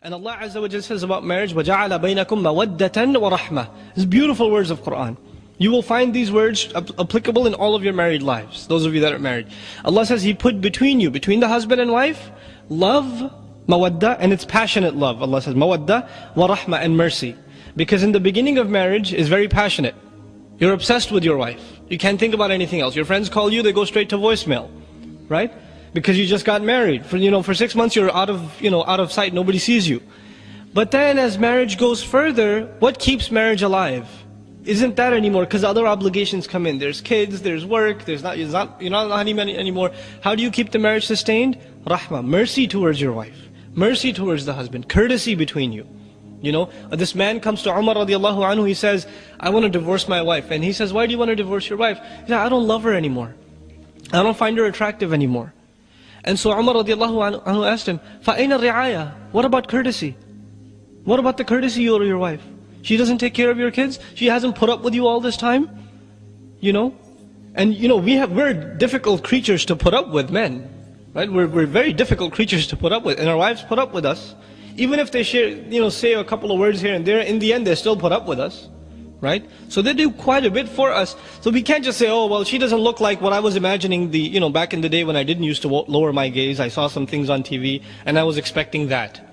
And Allah Azza wa Jalla says about marriage, وَجَعَلَ بَيْنَكُمْ مَوَدَّةً وَرَحْمَةً. These beautiful words of Qur'an. You will find these words applicable in all of your married lives, those of you that are married. Allah says He put between you, between the husband and wife, love, mawadda, and it's passionate love. Allah says mawadda wa rahma, and mercy. Because in the beginning of marriage is very passionate. You're obsessed with your wife. You can't think about anything else. Your friends call you, they go straight to voicemail, right? Because you just got married. For 6 months you're out of sight, nobody sees you. But then as marriage goes further, what keeps marriage alive? Isn't that anymore, because other obligations come in. There's kids, there's work, you're not honeymoon anymore. How do you keep the marriage sustained? Rahmah, mercy towards your wife, mercy towards the husband, courtesy between you. This man comes to Umar radiallahu anhu, he says, I want to divorce my wife. And he says, why do you want to divorce your wife? He says, I don't love her anymore. I don't find her attractive anymore. And so Umar radiallahu anhu asked him, فَأَيْنَ الرِّعَايَةِ? What about courtesy? What about the courtesy you owe your wife? She doesn't take care of your kids? She hasn't put up with you all this time? And we're difficult creatures to put up with, men. Right? We're very difficult creatures to put up with. And our wives put up with us. Even if they say a couple of words here and there, in the end they still put up with us. Right? So they do quite a bit for us. So we can't just say, oh, well, she doesn't look like what I was imagining back in the day when I didn't used to lower my gaze. I saw some things on TV and I was expecting that.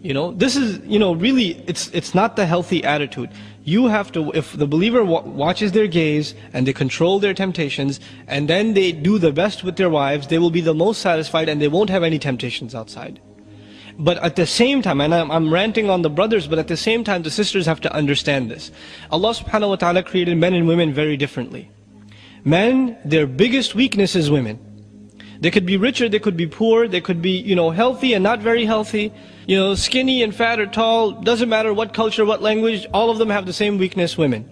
This is, really, it's not the healthy attitude. You have to, if the believer watches their gaze and they control their temptations and then they do the best with their wives, they will be the most satisfied and they won't have any temptations outside. But at the same time, and I'm ranting on the brothers, but at the same time the sisters have to understand this. Allah subhanahu wa ta'ala created men and women very differently. Men, their biggest weakness is women. They could be richer, they could be poor, they could be, healthy and not very healthy, skinny and fat or tall, doesn't matter what culture, what language, all of them have the same weakness, women.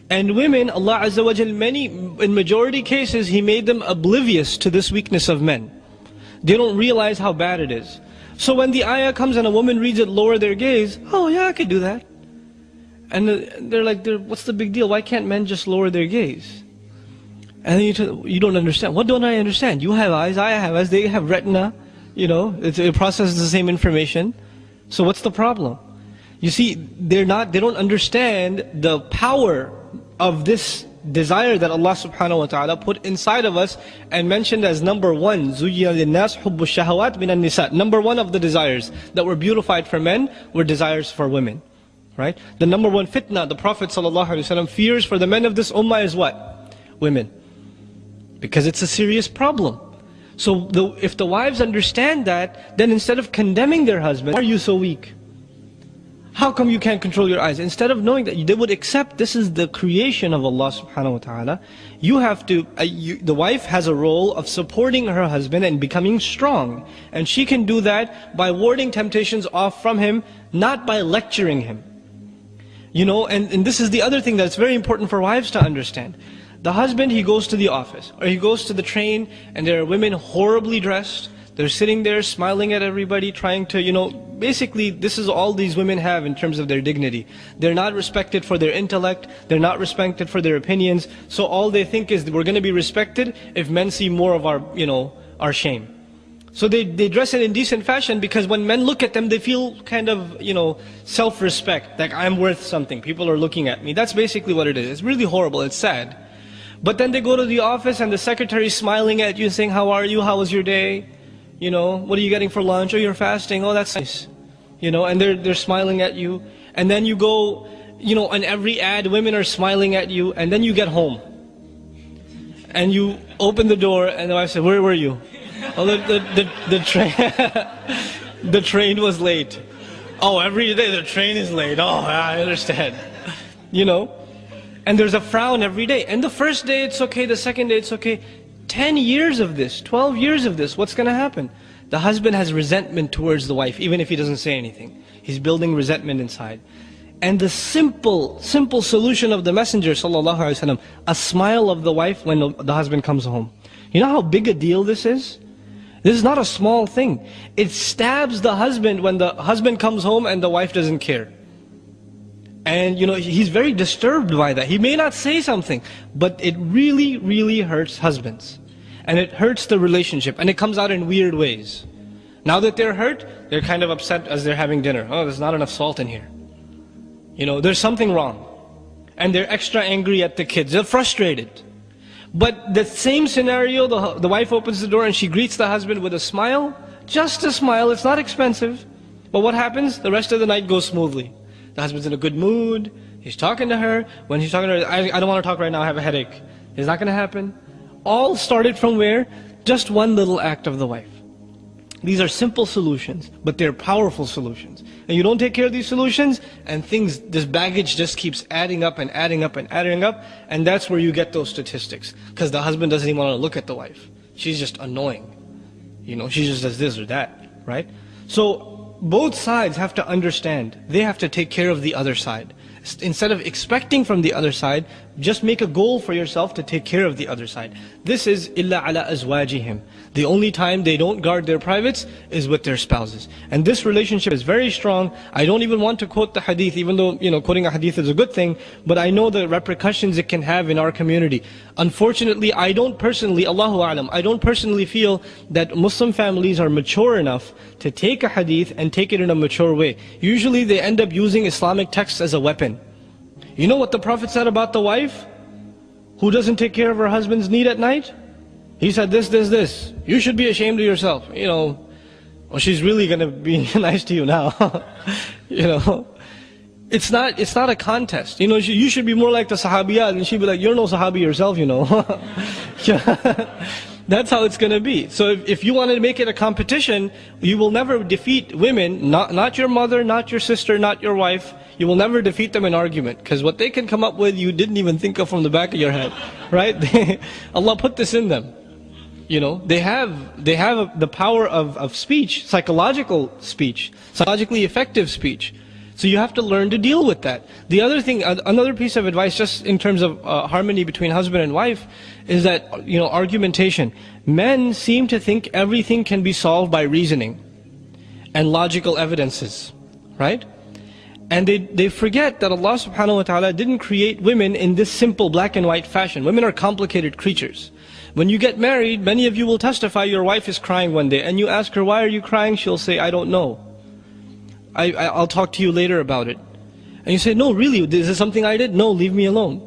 And women, Allah Azza wa Jal, in majority cases, He made them oblivious to this weakness of men. They don't realize how bad it is. So when the ayah comes and a woman reads it, lower their gaze, oh yeah, I could do that. And they're like, what's the big deal? Why can't men just lower their gaze? And then you don't understand. What don't I understand? You have eyes, I have eyes, they have retina. It processes the same information. So what's the problem? You see, they don't understand the power of this desire that Allah subhanahu wa ta'ala put inside of us and mentioned as number one, زُيِّنَ لِلنَّاسِ حُبُّ الشَّهَوَاتِ مِنَ النِّسَاءِ. Number one of the desires that were beautified for men were desires for women. Right? The number one fitna the Prophet ﷺ fears for the men of this ummah is what? Women. Because it's a serious problem. So if the wives understand that, then instead of condemning their husband, why are you so weak? How come you can't control your eyes? Instead of knowing that they would accept this is the creation of Allah subhanahu wa ta'ala, you have to, the wife has a role of supporting her husband and becoming strong. And she can do that by warding temptations off from him, not by lecturing him. And this is the other thing that's very important for wives to understand. The husband, he goes to the office, or he goes to the train, and there are women horribly dressed. They're sitting there smiling at everybody, trying to, basically this is all these women have in terms of their dignity. They're not respected for their intellect, they're not respected for their opinions, so all they think is we're going to be respected if men see more of our shame. So they dress in indecent fashion because when men look at them, they feel kind of, self-respect, like I'm worth something, people are looking at me. That's basically what it is. It's really horrible, it's sad. But then they go to the office and the secretary's smiling at you saying, how are you, how was your day? What are you getting for lunch? Oh, you're fasting, oh that's nice. And they're smiling at you. And then you go, on every ad, women are smiling at you. And then you get home. And you open the door and the wife said, where were you? Oh, the train, the train was late. Oh, every day the train is late. Oh, I understand. And there's a frown every day. And the first day it's okay, the second day it's okay. 10 years of this, 12 years of this, what's going to happen? The husband has resentment towards the wife, even if he doesn't say anything. He's building resentment inside. And the simple solution of the Messenger ﷺ, a smile of the wife when the husband comes home. You know how big a deal this is? This is not a small thing. It stabs the husband when the husband comes home and the wife doesn't care. And he's very disturbed by that. He may not say something, but it really, really hurts husbands. And it hurts the relationship. And it comes out in weird ways. Now that they're hurt, they're kind of upset as they're having dinner. Oh, there's not enough salt in here. There's something wrong. And they're extra angry at the kids. They're frustrated. But the same scenario, the wife opens the door and she greets the husband with a smile. Just a smile, it's not expensive. But what happens? The rest of the night goes smoothly. The husband's in a good mood. He's talking to her. When he's talking to her, I don't want to talk right now, I have a headache. It's not going to happen. All started from where? Just one little act of the wife. These are simple solutions, but they're powerful solutions. And you don't take care of these solutions, and this baggage just keeps adding up and adding up and adding up, and that's where you get those statistics. Because the husband doesn't even want to look at the wife. She's just annoying. She just does this or that, right? So both sides have to understand, they have to take care of the other side. Instead of expecting from the other side, just make a goal for yourself to take care of the other side. This is إِلَّا عَلَىٰ أَزْوَاجِهِمْ. The only time they don't guard their privates is with their spouses. And this relationship is very strong. I don't even want to quote the hadith, even though quoting a hadith is a good thing, but I know the repercussions it can have in our community. Unfortunately, I don't personally, Allahu A'lam, I don't personally feel that Muslim families are mature enough to take a hadith and take it in a mature way. Usually they end up using Islamic texts as a weapon. You know what the Prophet said about the wife who doesn't take care of her husband's need at night? He said this. You should be ashamed of yourself. Well, she's really going to be nice to you now. It's not a contest. You should be more like the Sahabiyat, and she'd be like, you're no Sahabi yourself, That's how it's going to be. So if you want to make it a competition, you will never defeat women, not your mother, not your sister, not your wife. You will never defeat them in argument. Because what they can come up with, you didn't even think of from the back of your head. Right? Allah put this in them. They have the power of speech, psychological speech, psychologically effective speech. So you have to learn to deal with that. The other thing, another piece of advice, just in terms of harmony between husband and wife, is that, argumentation. Men seem to think everything can be solved by reasoning and logical evidences, right? And they forget that Allah subhanahu wa ta'ala didn't create women in this simple black and white fashion. Women are complicated creatures. When you get married, many of you will testify your wife is crying one day, and you ask her, why are you crying? She'll say, I don't know. I'll talk to you later about it. And you say, no, really, is this something I did? No, leave me alone.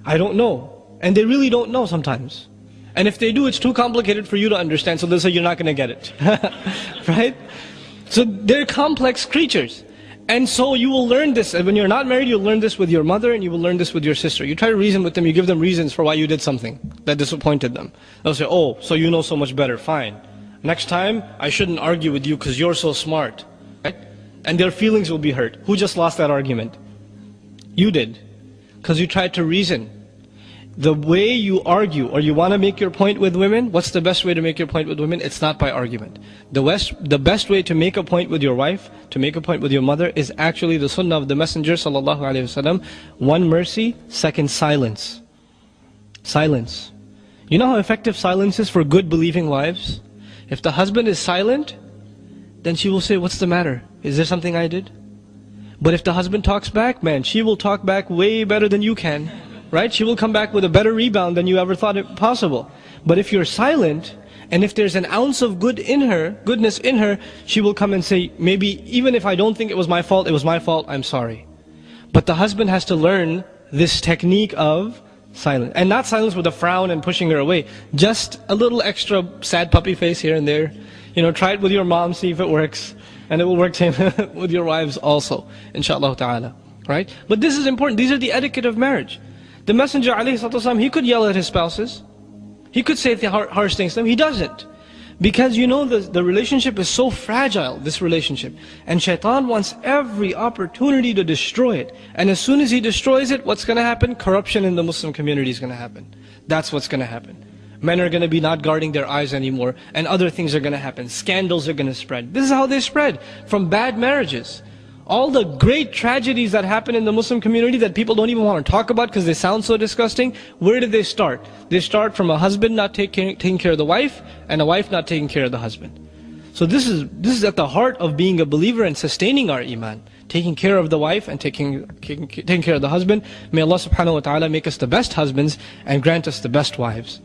I don't know. And they really don't know sometimes. And if they do, it's too complicated for you to understand, so they'll say you're not going to get it. Right? So they're complex creatures. And so you will learn this, and when you're not married, you'll learn this with your mother, and you will learn this with your sister. You try to reason with them, you give them reasons for why you did something that disappointed them. They'll say, oh, so you know so much better, fine. Next time, I shouldn't argue with you because you're so smart. Right? And their feelings will be hurt. Who just lost that argument? You did. Because you tried to reason. The way you argue, or you want to make your point with women, what's the best way to make your point with women? It's not by argument. The best way to make a point with your wife, to make a point with your mother, is actually the sunnah of the Messenger sallallahu alaihi wasallam. One, mercy. Second, silence. Silence. You know how effective silence is for good believing wives? If the husband is silent, then she will say, what's the matter? Is there something I did? But if the husband talks back, man, she will talk back way better than you can. Right? She will come back with a better rebound than you ever thought it possible. But if you're silent, and if there's an ounce of goodness in her, she will come and say, maybe even if I don't think it was my fault, I'm sorry. But the husband has to learn this technique of silence. And not silence with a frown and pushing her away. Just a little extra sad puppy face here and there. Try it with your mom, see if it works. And it will work with your wives also, inshallah ta'ala. Right? But this is important. These are the etiquette of marriage. The Messenger ﷺ, he could yell at his spouses. He could say harsh things to them. He doesn't. Because the relationship is so fragile, this relationship. And shaitan wants every opportunity to destroy it. And as soon as he destroys it, what's going to happen? Corruption in the Muslim community is going to happen. That's what's going to happen. Men are going to be not guarding their eyes anymore. And other things are going to happen. Scandals are going to spread. This is how they spread. From bad marriages. All the great tragedies that happen in the Muslim community that people don't even want to talk about because they sound so disgusting, where did they start? They start from a husband not taking care of the wife, and a wife not taking care of the husband. So this is at the heart of being a believer and sustaining our iman. Taking care of the wife and taking care of the husband. May Allah subhanahu wa ta'ala make us the best husbands and grant us the best wives.